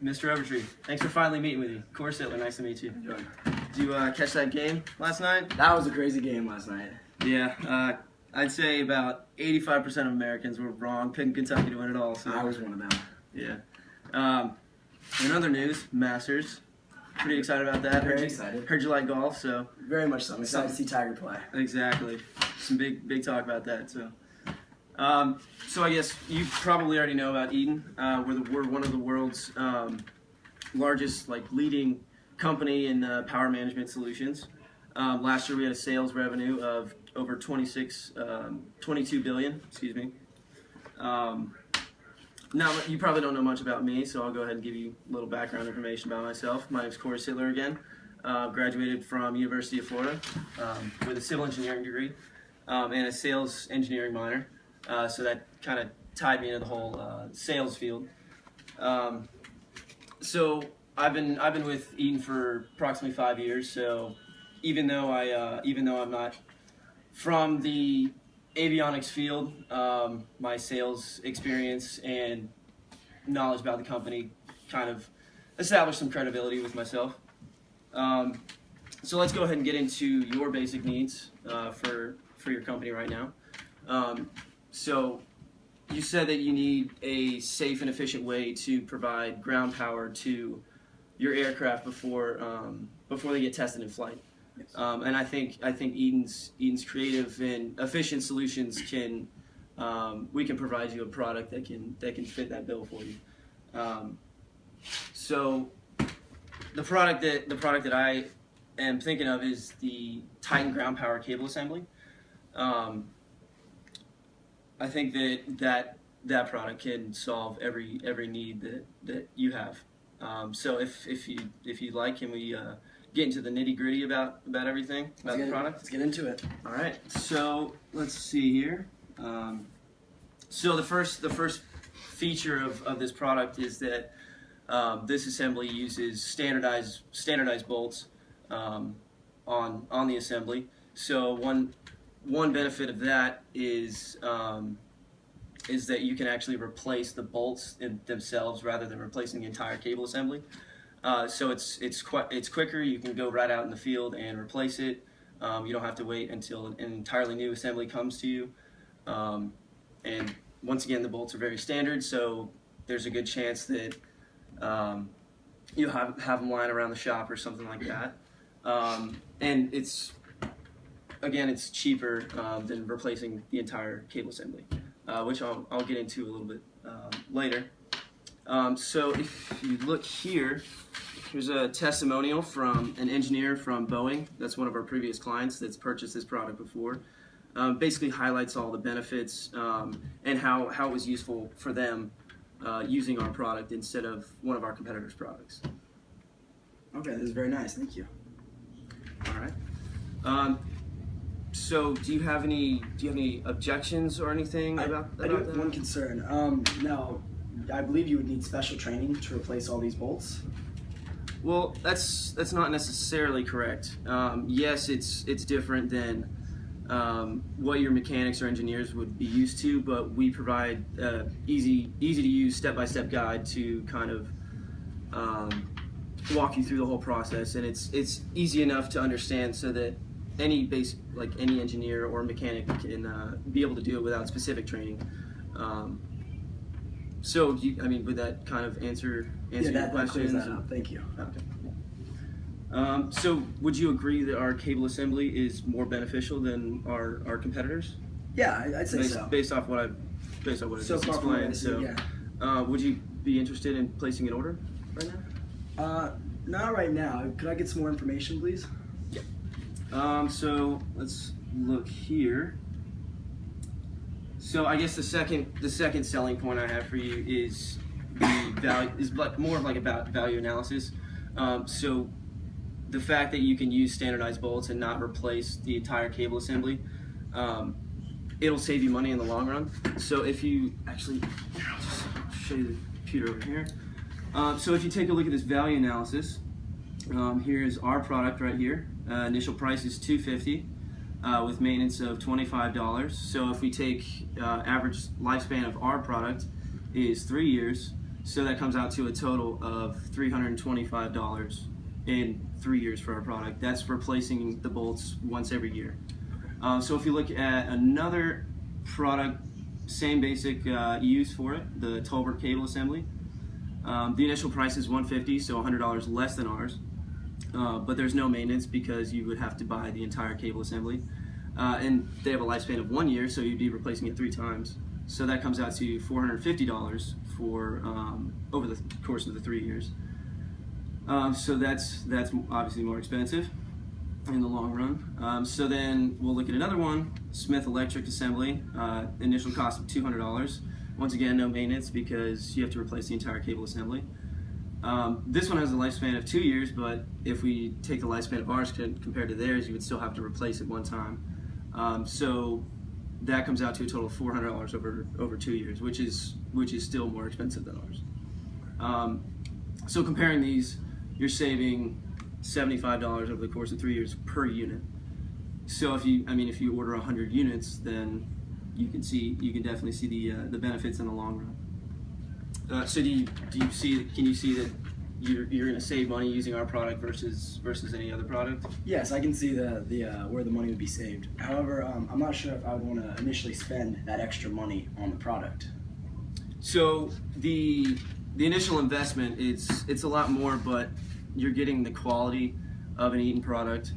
Mr. Overtree, thanks for finally meeting with you. Cory Sitler, nice to meet you. Good. Did you catch that game last night? That was a crazy game last night. Yeah, I'd say about 85% of Americans were wrong, picking Kentucky to win it all. So. I was one of them. Yeah. In other news, Masters. Pretty excited about that. Very excited. Heard you like golf, so. Very much so. I'm excited to see Tiger play. Exactly. Some big talk about that, so. So I guess you probably already know about Eaton. We're one of the world's largest, leading company in power management solutions. Last year we had a sales revenue of over 22 billion. Excuse me. Now you probably don't know much about me, so I'll go ahead and give you a little background information about myself. My name is Cory Sitler again. Graduated from University of Florida with a civil engineering degree and a sales engineering minor. So that kind of tied me into the whole sales field. So I've been with Eaton for approximately 5 years. So even though I'm not from the avionics field, my sales experience and knowledge about the company kind of established some credibility with myself. So let's go ahead and get into your basic needs for your company right now. So you said that you need a safe and efficient way to provide ground power to your aircraft before they get tested in flight. Yes. And I think Eaton's creative and efficient solutions we can provide you a product that can fit that bill for you. So the product that I am thinking of is the Titan ground power cable assembly. I think that product can solve every need that you have. So if you'd like, can we get into the nitty-gritty about everything about the product? Let's get into it. All right. So let's see here. So the first feature of this product is that this assembly uses standardized bolts on the assembly. So one benefit of that is that you can actually replace the bolts themselves rather than replacing the entire cable assembly. So it's quicker. You can go right out in the field and replace it. You don't have to wait until an entirely new assembly comes to you. And once again, the bolts are very standard, so there's a good chance that you'll have them lying around the shop or something like that. And it's cheaper than replacing the entire cable assembly, which I'll get into a little bit later. So if you look here, here's a testimonial from an engineer from Boeing. That's one of our previous clients that's purchased this product before. Basically highlights all the benefits and how it was useful for them using our product instead of one of our competitors' products. Okay, this is very nice. Thank you. All right. So do you have any objections or anything about I do that? have one concern. Now, I believe you would need special training to replace all these bolts. Well, that's not necessarily correct. Yes, it's different than what your mechanics or engineers would be used to, but we provide easy to use step-by-step guide to kind of walk you through the whole process, and it's easy enough to understand so that any engineer or mechanic can be able to do it without specific training. So would that kind of answer your questions? That up. Thank you. Okay. So would you agree that our cable assembly is more beneficial than our competitors? Yeah, I'd say so. Based off what I just explained. So, yeah. Would you be interested in placing an order right now? Not right now. Could I get some more information, please? Yeah. So let's look here. So I guess the second selling point I have for you is more of about value analysis. So the fact that you can use standardized bolts and not replace the entire cable assembly, it'll save you money in the long run. So if you I'll just show you the computer over here. So if you take a look at this value analysis, here's our product right here. Initial price is $250 with maintenance of $25. So if we take average lifespan of our product is 3 years, So that comes out to a total of $325 in 3 years for our product. That's replacing the bolts once every year. So if you look at another product, same basic use for it, the Tolbert cable assembly. The initial price is $150, so $100 less than ours. But there's no maintenance because you would have to buy the entire cable assembly. And they have a lifespan of 1 year, so you'd be replacing it 3 times. So that comes out to $450 for over the course of the 3 years. So that's obviously more expensive in the long run. So then we'll look at another one, Smith Electric Assembly. Initial cost of $200. Once again, no maintenance because you have to replace the entire cable assembly. This one has a lifespan of 2 years, but if we take the lifespan of ours compared to theirs, you would still have to replace it 1 time. So that comes out to a total of $400 over 2 years, which is still more expensive than ours. So comparing these, you're saving $75 over the course of 3 years per unit. So if you order 100 units, then you can definitely see the benefits in the long run. So can you see that you're going to save money using our product versus any other product? Yes, I can see where the money would be saved. However, I'm not sure if I would want to initially spend that extra money on the product. So the initial investment it's a lot more, but you're getting the quality of an Eaton product.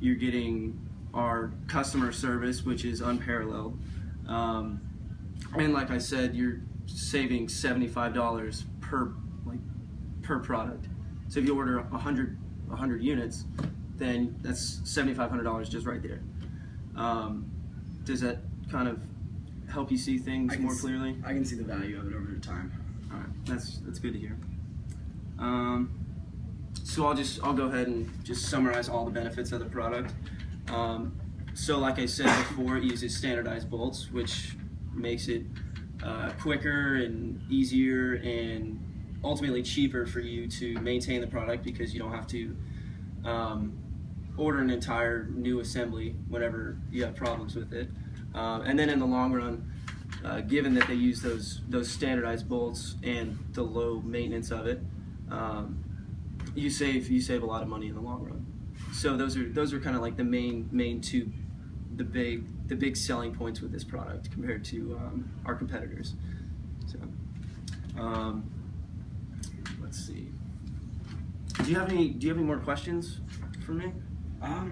You're getting our customer service, which is unparalleled. And like I said, you're saving $75 per product. So if you order 100 units, then that's $7,500 just right there. Does that kind of help you see things more clearly? I can see the value of it over time. All right, that's good to hear. So I'll go ahead and just summarize all the benefits of the product. So like I said before, it uses standardized bolts, which makes it quicker and easier and ultimately cheaper for you to maintain the product because you don't have to order an entire new assembly whenever you have problems with it. And then in the long run, given that they use those standardized bolts and the low maintenance of it, you save a lot of money in the long run. So those are kind of like the main two, the big selling points with this product compared to our competitors. So let's see. Do you have any more questions for me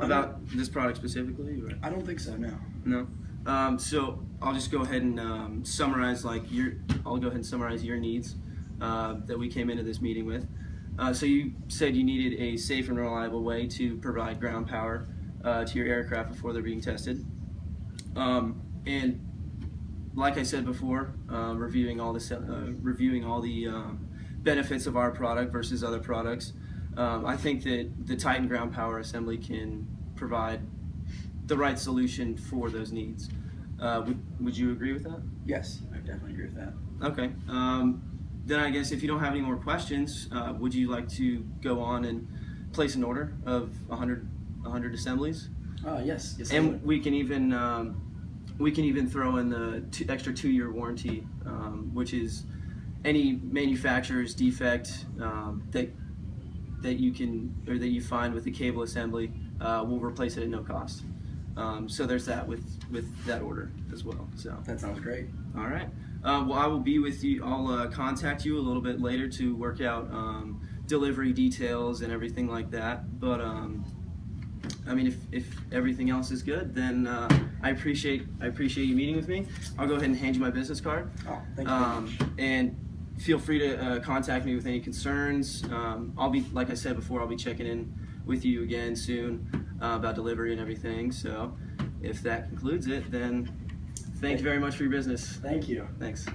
about this product specifically? Or? I don't think so. No. No. So I'll just go ahead and summarize your needs that we came into this meeting with. So you said you needed a safe and reliable way to provide ground power to your aircraft before they're being tested. And like I said before, reviewing all the benefits of our product versus other products, I think that the Titan ground power assembly can provide the right solution for those needs. Would you agree with that? Yes, I definitely agree with that. Okay. Then I guess if you don't have any more questions, would you like to go on and place an order of 100 assemblies? Yes. And we can even throw in the extra 2-year warranty, which is any manufacturer's defect that you find with the cable assembly, we'll replace it at no cost. So there's that with that order as well. So that sounds great. All right. Well, I will be with you. I'll contact you a little bit later to work out delivery details and everything like that. But I mean, if everything else is good, then I appreciate you meeting with me. I'll go ahead and hand you my business card. Oh, thank you very much. And feel free to contact me with any concerns. I'll be, like I said before, I'll be checking in with you again soon about delivery and everything. So if that concludes it, then thank you very much for your business. Thank you. Thanks.